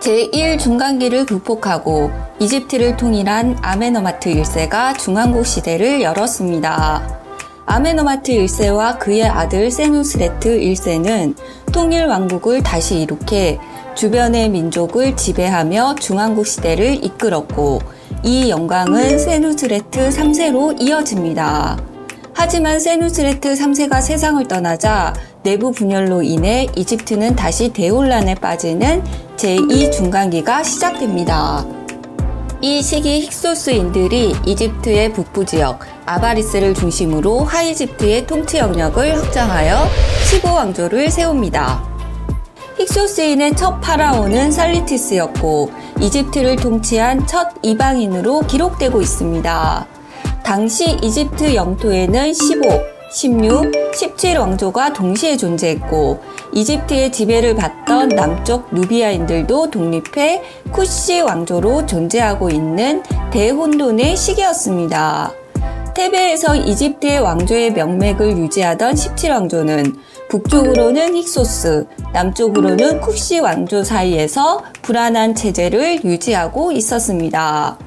제1중간기를 극복하고 이집트를 통일한 아메노마트 1세가 중왕국 시대를 열었습니다. 아메노마트 1세와 그의 아들 세누스레트 1세는 통일 왕국을 다시 이룩해 주변의 민족을 지배하며 중왕국 시대를 이끌었고 이 영광은 세누스레트 3세로 이어집니다. 하지만 세누스레트 3세가 세상을 떠나자 내부 분열로 인해 이집트는 다시 대혼란에 빠지는 제2중간기가 시작됩니다. 이 시기 힉소스인들이 이집트의 북부 지역 아바리스를 중심으로 하이집트의 통치 영역을 확장하여 15왕조를 세웁니다. 힉소스인의 첫 파라오는 살리티스였고 이집트를 통치한 첫 이방인으로 기록되고 있습니다. 당시 이집트 영토에는 15, 16, 17왕조가 동시에 존재했고 이집트의 지배를 받던 남쪽 누비아인들도 독립해 쿠시 왕조로 존재하고 있는 대혼돈의 시기였습니다. 테베에서 이집트의 왕조의 명맥을 유지하던 17왕조는 북쪽으로는 힉소스, 남쪽으로는 쿠시 왕조 사이에서 불안한 체제를 유지하고 있었습니다.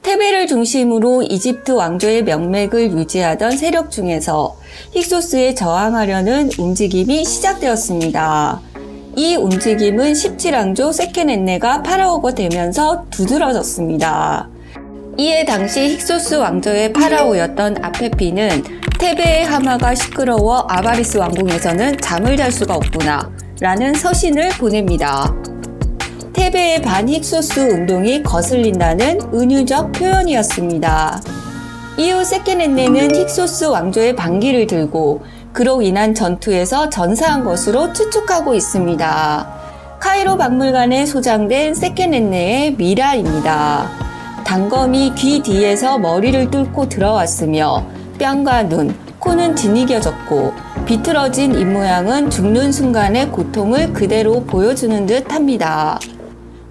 테베를 중심으로 이집트 왕조의 명맥을 유지하던 세력 중에서 힉소스에 저항하려는 움직임이 시작되었습니다. 이 움직임은 17왕조 세케넨네가 파라오가 되면서 두드러졌습니다. 이에 당시 힉소스 왕조의 파라오였던 아페피는 테베의 하마가 시끄러워 아바리스 왕궁에서는 잠을 잘 수가 없구나 라는 서신을 보냅니다. 테베의 반힉소스 운동이 거슬린다는 은유적 표현이었습니다. 이후 세케넨네는 힉소스 왕조의 반기를 들고 그로 인한 전투에서 전사한 것으로 추측하고 있습니다. 카이로 박물관에 소장된 세케넨네의 미라입니다. 단검이 귀 뒤에서 머리를 뚫고 들어왔으며 뺨과 눈, 코는 뒤니겨졌고 비틀어진 입모양은 죽는 순간의 고통을 그대로 보여주는 듯 합니다.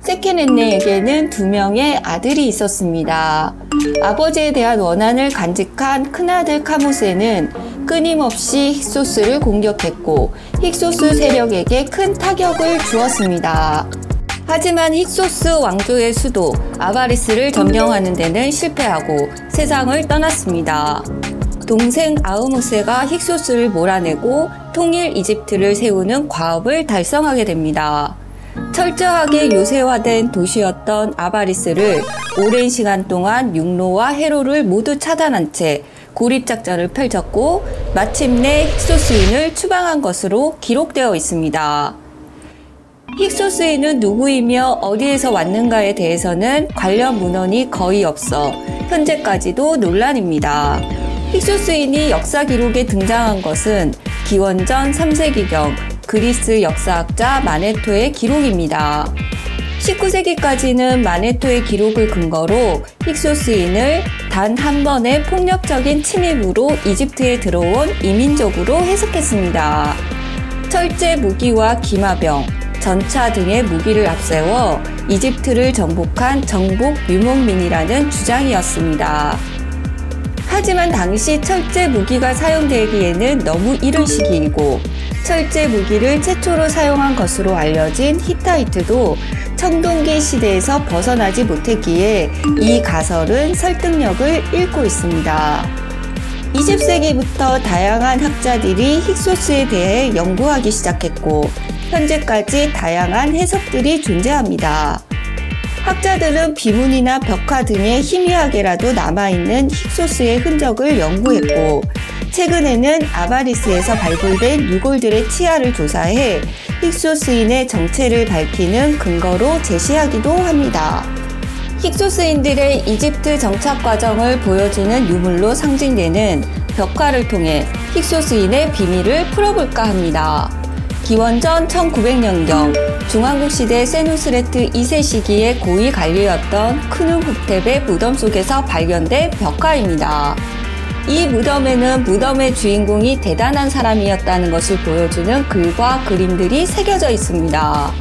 세케넨네에게는 2명의 아들이 있었습니다. 아버지에 대한 원한을 간직한 큰아들 카무세는 끊임없이 힉소스를 공격했고 힉소스 세력에게 큰 타격을 주었습니다. 하지만 힉소스 왕조의 수도 아바리스를 점령하는 데는 실패하고 세상을 떠났습니다. 동생 아흐무세가 힉소스를 몰아내고 통일 이집트를 세우는 과업을 달성하게 됩니다. 철저하게 요새화된 도시였던 아바리스를 오랜 시간 동안 육로와 해로를 모두 차단한 채 고립작전을 펼쳤고 마침내 힉소스인을 추방한 것으로 기록되어 있습니다. 힉소스인은 누구이며 어디에서 왔는가에 대해서는 관련 문헌이 거의 없어 현재까지도 논란입니다. 힉소스인이 역사 기록에 등장한 것은 기원전 3세기경 그리스 역사학자 마네토의 기록입니다. 19세기까지는 마네토의 기록을 근거로 힉소스인을 단 한 번의 폭력적인 침입으로 이집트에 들어온 이민족으로 해석했습니다. 철제 무기와 기마병, 전차 등의 무기를 앞세워 이집트를 정복한 정복 유목민이라는 주장이었습니다. 하지만 당시 철제 무기가 사용되기에는 너무 이른 시기이고 철제 무기를 최초로 사용한 것으로 알려진 히타이트도 청동기 시대에서 벗어나지 못했기에 이 가설은 설득력을 잃고 있습니다. 20세기부터 다양한 학자들이 힉소스에 대해 연구하기 시작했고 현재까지 다양한 해석들이 존재합니다. 학자들은 비문이나 벽화 등의 희미하게라도 남아있는 힉소스의 흔적을 연구했고 최근에는 아바리스에서 발굴된 유골들의 치아를 조사해 힉소스인의 정체를 밝히는 근거로 제시하기도 합니다. 힉소스인들의 이집트 정착 과정을 보여주는 유물로 상징되는 벽화를 통해 힉소스인의 비밀을 풀어볼까 합니다. 기원전 1900년경 중왕국 시대 세누스레트 2세 시기의 고위 관리였던 크누호텝의 무덤 속에서 발견된 벽화입니다. 이 무덤에는 무덤의 주인공이 대단한 사람이었다는 것을 보여주는 글과 그림들이 새겨져 있습니다.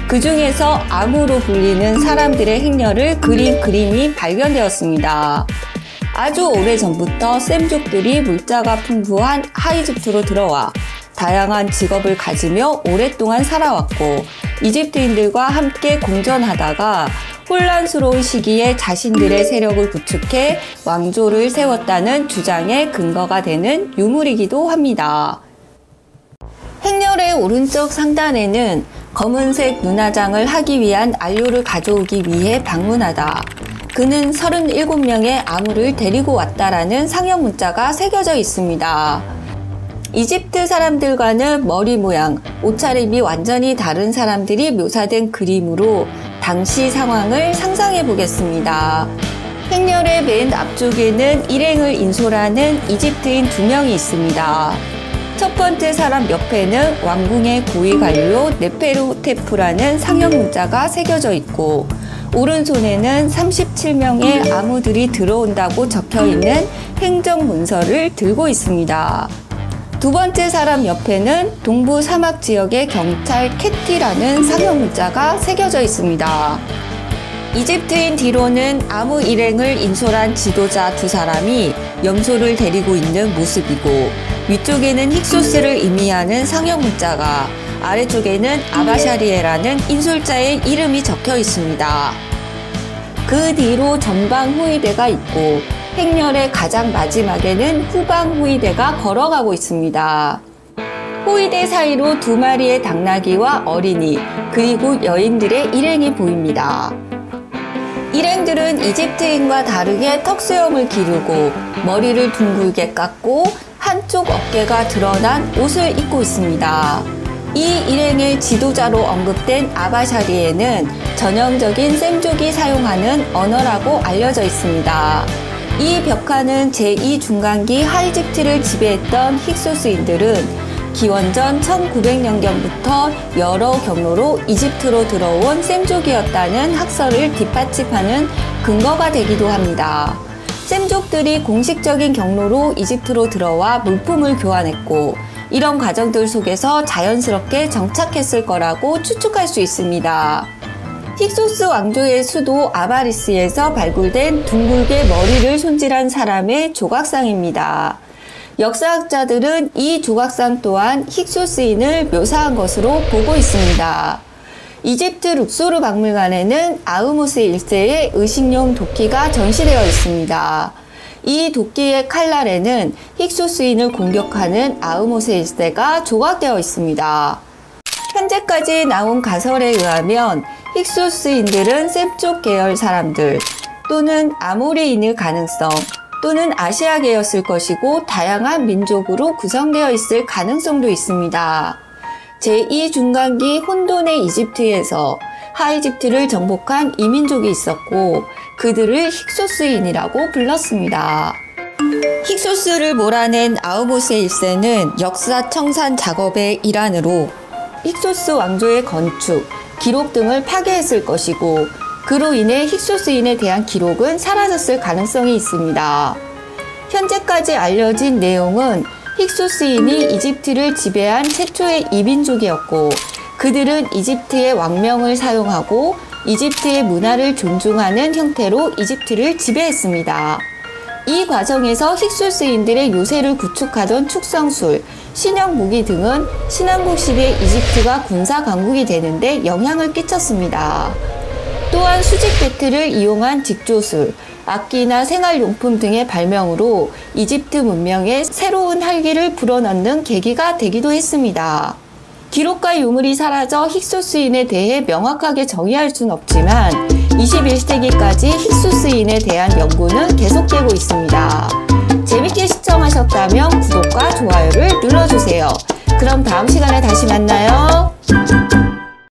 그 중에서 아무로 불리는 사람들의 행렬을 그린 그림이 발견되었습니다. 아주 오래전부터 셈족들이 물자가 풍부한 하이집트로 들어와 다양한 직업을 가지며 오랫동안 살아왔고 이집트인들과 함께 공존하다가 혼란스러운 시기에 자신들의 세력을 구축해 왕조를 세웠다는 주장의 근거가 되는 유물이기도 합니다. 행렬의 오른쪽 상단에는 검은색 눈화장을 하기 위한 안료를 가져오기 위해 방문하다. 그는 37명의 아무를 데리고 왔다라는 상형 문자가 새겨져 있습니다. 이집트 사람들과는 머리 모양, 옷차림이 완전히 다른 사람들이 묘사된 그림으로 당시 상황을 상상해 보겠습니다. 행렬의 맨 앞쪽에는 일행을 인솔하는 이집트인 2명이 있습니다. 첫 번째 사람 옆에는 왕궁의 고위 관료 네페르호테프라는 상형 문자가 새겨져 있고 오른손에는 37명의 아무들이 들어온다고 적혀있는 행정문서를 들고 있습니다. 두 번째 사람 옆에는 동부 사막 지역의 경찰 캐티라는 상형 문자가 새겨져 있습니다. 이집트인 뒤로는 아무 일행을 인솔한 지도자 2사람이 염소를 데리고 있는 모습이고 위쪽에는 힉소스를 의미하는 상형 문자가 아래쪽에는 아바샤리에라는 인솔자의 이름이 적혀 있습니다. 그 뒤로 전방 호위대가 있고 행렬의 가장 마지막에는 후방 호위대가 걸어가고 있습니다. 호위대 사이로 2마리의 당나귀와 어린이 그리고 여인들의 일행이 보입니다. 일행들은 이집트인과 다르게 턱수염을 기르고 머리를 둥글게 깎고 한쪽 어깨가 드러난 옷을 입고 있습니다. 이 일행의 지도자로 언급된 아바샤리에는 전형적인 셈족이 사용하는 언어라고 알려져 있습니다. 이 벽화는 제2중간기 하이집트를 지배했던 힉소스인들은 기원전 1900년경부터 여러 경로로 이집트로 들어온 셈족이었다는 학설을 뒷받침하는 근거가 되기도 합니다. 셈족들이 공식적인 경로로 이집트로 들어와 물품을 교환했고 이런 과정들 속에서 자연스럽게 정착했을 거라고 추측할 수 있습니다. 힉소스 왕조의 수도 아바리스에서 발굴된 둥글게 머리를 손질한 사람의 조각상입니다. 역사학자들은 이 조각상 또한 힉소스인을 묘사한 것으로 보고 있습니다. 이집트 룩소르 박물관에는 아흐모스 1세의 의식용 도끼가 전시되어 있습니다. 이 도끼의 칼날에는 힉소스인을 공격하는 아흐모스 1세가 조각되어 있습니다. 현재까지 나온 가설에 의하면 힉소스인들은 셈족 계열 사람들 또는 아모리인일 가능성 또는 아시아계였을 것이고 다양한 민족으로 구성되어 있을 가능성도 있습니다. 제2중간기 혼돈의 이집트에서 하이집트를 정복한 이민족이 있었고 그들을 힉소스인이라고 불렀습니다. 힉소스를 몰아낸 아흐모스 1세는 역사 청산 작업의 일환으로 힉소스 왕조의 건축, 기록 등을 파괴했을 것이고 그로 인해 힉소스인에 대한 기록은 사라졌을 가능성이 있습니다. 현재까지 알려진 내용은 힉소스인이 이집트를 지배한 최초의 이민족이었고 그들은 이집트의 왕명을 사용하고 이집트의 문화를 존중하는 형태로 이집트를 지배했습니다. 이 과정에서 힉소스인들의 요새를 구축하던 축성술, 신형 무기 등은 신왕국 시대 이집트가 군사 강국이 되는데 영향을 끼쳤습니다. 또한 수직 배틀을 이용한 직조술, 악기나 생활용품 등의 발명으로 이집트 문명에 새로운 활기를 불어넣는 계기가 되기도 했습니다. 기록과 유물이 사라져 힉소스인에 대해 명확하게 정의할 수는 없지만 21세기까지 힉소스인에 대한 연구는 계속되고 있습니다. 재밌게 시청하셨다면 구독과 좋아요를 눌러주세요. 그럼 다음 시간에 다시 만나요.